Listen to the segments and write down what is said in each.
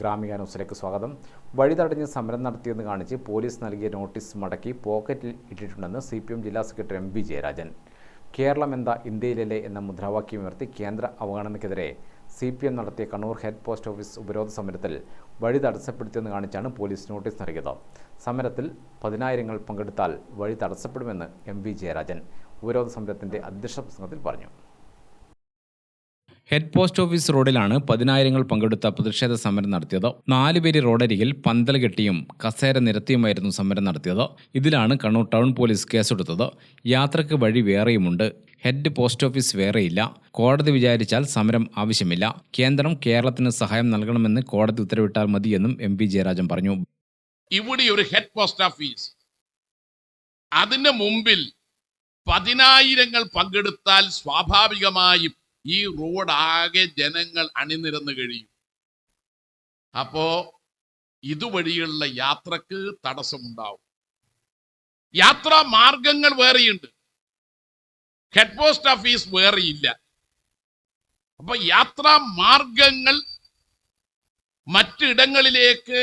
ഗ്രാമിക ന്യൂസിലേക്ക് സ്വാഗതം. വഴി തടഞ്ഞ് സമരം നടത്തിയെന്ന് കാണിച്ച് പോലീസ് നൽകിയ നോട്ടീസ് മടക്കി പോക്കറ്റിൽ ഇട്ടിട്ടുണ്ടെന്ന് CPM ജില്ലാ സെക്രട്ടറി MV ജയരാജൻ. കേരളം എന്താ ഇന്ത്യയിലല്ലേ എന്ന മുദ്രാവാക്യമുയർത്തി കേന്ദ്ര അവഗണനയ്ക്കെതിരെ CPM നടത്തിയ കണ്ണൂർ ഹെഡ് പോസ്റ്റ് ഓഫീസ് ഉപരോധ സമരത്തിൽ വഴി തടസ്സപ്പെടുത്തിയെന്ന് കാണിച്ചാണ് പോലീസ് നോട്ടീസ് നൽകിയത്. സമരത്തിൽ 10,000 പങ്കെടുത്താൽ വഴി തടസ്സപ്പെടുമെന്ന് MV ജയരാജൻ ഉപരോധ സമരത്തിന്റെ അധ്യക്ഷ പ്രസംഗത്തിൽ പറഞ്ഞു. ഹെഡ് പോസ്റ്റ് ഓഫീസ് റോഡിലാണ് 10,000 പങ്കെടുത്ത പ്രതിഷേധ സമരം നടത്തിയത്. 4 പേര് റോഡരികിൽ പന്തൽ കെട്ടിയും കസേര നിരത്തിയുമായിരുന്നു സമരം നടത്തിയത്. ഇതിലാണ് കണ്ണൂർ ടൗൺ പോലീസ് കേസെടുത്തത്. യാത്രയ്ക്ക് വഴി വേറെയുമുണ്ട്. ഹെഡ് പോസ്റ്റ് ഓഫീസ് വേറെയില്ല. കോടതി വിചാരിച്ചാൽ സമരം ആവശ്യമില്ല. കേന്ദ്രം കേരളത്തിന് സഹായം നൽകണമെന്ന് കോടതി ഉത്തരവിട്ടാൽ മതിയെന്നും MV ജയരാജൻ പറഞ്ഞു. ഇവിടെ ഒരു ഹെഡ് പോസ്റ്റ് ഓഫീസ്, അതിന് മുമ്പിൽ 10,000 പങ്കെടുത്താൽ സ്വാഭാവികമായും ഈ റോഡ് ആകെ ജനങ്ങൾ അണിനിരന്ന് കഴിയും. അപ്പോ ഇതുവഴിയുള്ള യാത്രക്ക് തടസ്സമുണ്ടാവും. യാത്രാ മാർഗങ്ങൾ വേറെയുണ്ട്, ഹെഡ് പോസ്റ്റ് ഓഫീസ് വേറെയില്ല. അപ്പൊ യാത്രാ മാർഗങ്ങൾ മറ്റിടങ്ങളിലേക്ക്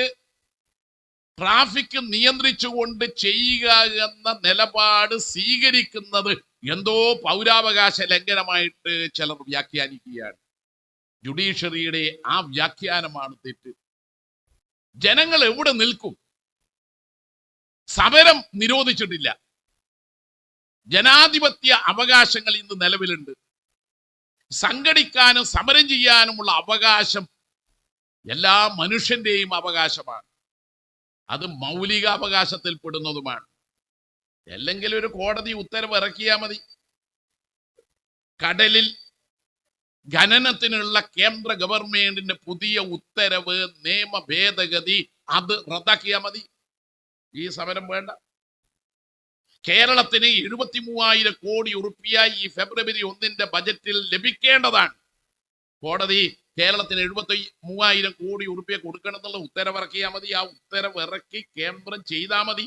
ട്രാഫിക് നിയന്ത്രിച്ചുകൊണ്ട് ചെയ്യുക എന്ന നിലപാട് സ്വീകരിക്കുന്നത് എന്തോ പൗരാവകാശ ലംഘനമായിട്ട് ചിലർ വ്യാഖ്യാനിക്കുകയാണ്. ജുഡീഷ്യറിയുടെ ആ വ്യാഖ്യാനമാണ് തെറ്റ്. ജനങ്ങൾ എവിടെ നിൽക്കും? സമരം നിരോധിച്ചിട്ടില്ല. ജനാധിപത്യ അവകാശങ്ങൾ ഇന്ന് നിലവിലുണ്ട്. സംഘടിക്കാനും സമരം ചെയ്യാനുമുള്ള അവകാശം എല്ലാ മനുഷ്യന്റെയും അവകാശമാണ്. അത് മൗലിക അവകാശത്തിൽ പെടുന്നതുമാണ്. അല്ലെങ്കിൽ ഒരു കോടതി ഉത്തരവ് ഇറക്കിയാൽ മതി. കടലിൽ ഖനനത്തിനുള്ള കേന്ദ്ര ഗവൺമെന്റിന്റെ പുതിയ ഉത്തരവ്, നിയമ ഭേദഗതി അത് റദ്ദാക്കിയാൽ മതി. ഈ സമരം വേണ്ട. കേരളത്തിന് 73,000 കോടി ഉറുപ്പിക ഈ ഫെബ്രുവരി 1 ബജറ്റിൽ ലഭിക്കേണ്ടതാണ്. കോടതി കേരളത്തിന് 73,000 കോടി ഉറുപ്പിക കൊടുക്കണം എന്നുള്ള ഉത്തരവിറക്കിയാൽ മതി. ആ ഉത്തരവ് ഇറക്കി കേന്ദ്രം ചെയ്താൽ മതി.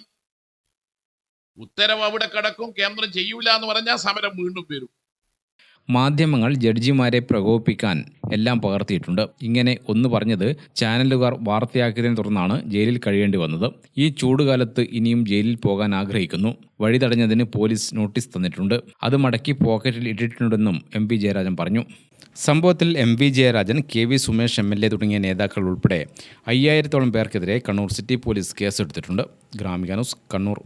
ഉത്തരവ് അവിടെ കിടക്കും, കേന്ദ്രം ചെയ്യൂല എന്ന് പറഞ്ഞാൽ സമരം വീണ്ടും വരും. മാധ്യമങ്ങൾ ജഡ്ജിമാരെ പ്രകോപിപ്പിക്കാൻ എല്ലാം പകർത്തിയിട്ടുണ്ട്. ഇങ്ങനെ ഒന്ന് പറഞ്ഞത് ചാനലുകാർ വാർത്തയാക്കിയതിനെ തുടർന്നാണ് ജയിലിൽ കഴിയേണ്ടി വന്നത്. ഈ ചൂടുകാലത്ത് ഇനിയും ജയിലിൽ പോകാൻ ആഗ്രഹിക്കുന്നു. വഴി തടഞ്ഞതിന് പോലീസ് നോട്ടീസ് തന്നിട്ടുണ്ട്. അത് മടക്കി പോക്കറ്റിൽ ഇട്ടിട്ടുണ്ടെന്നും MV ജയരാജൻ പറഞ്ഞു. സംഭവത്തിൽ MV Jayarajan, KV Sumesh MLA തുടങ്ങിയ നേതാക്കൾ ഉൾപ്പെടെ 5,000-ഓളം പേർക്കെതിരെ കണ്ണൂർ സിറ്റി പോലീസ് കേസെടുത്തിട്ടുണ്ട്. ഗ്രാമിക ന്യൂസ്, കണ്ണൂർ.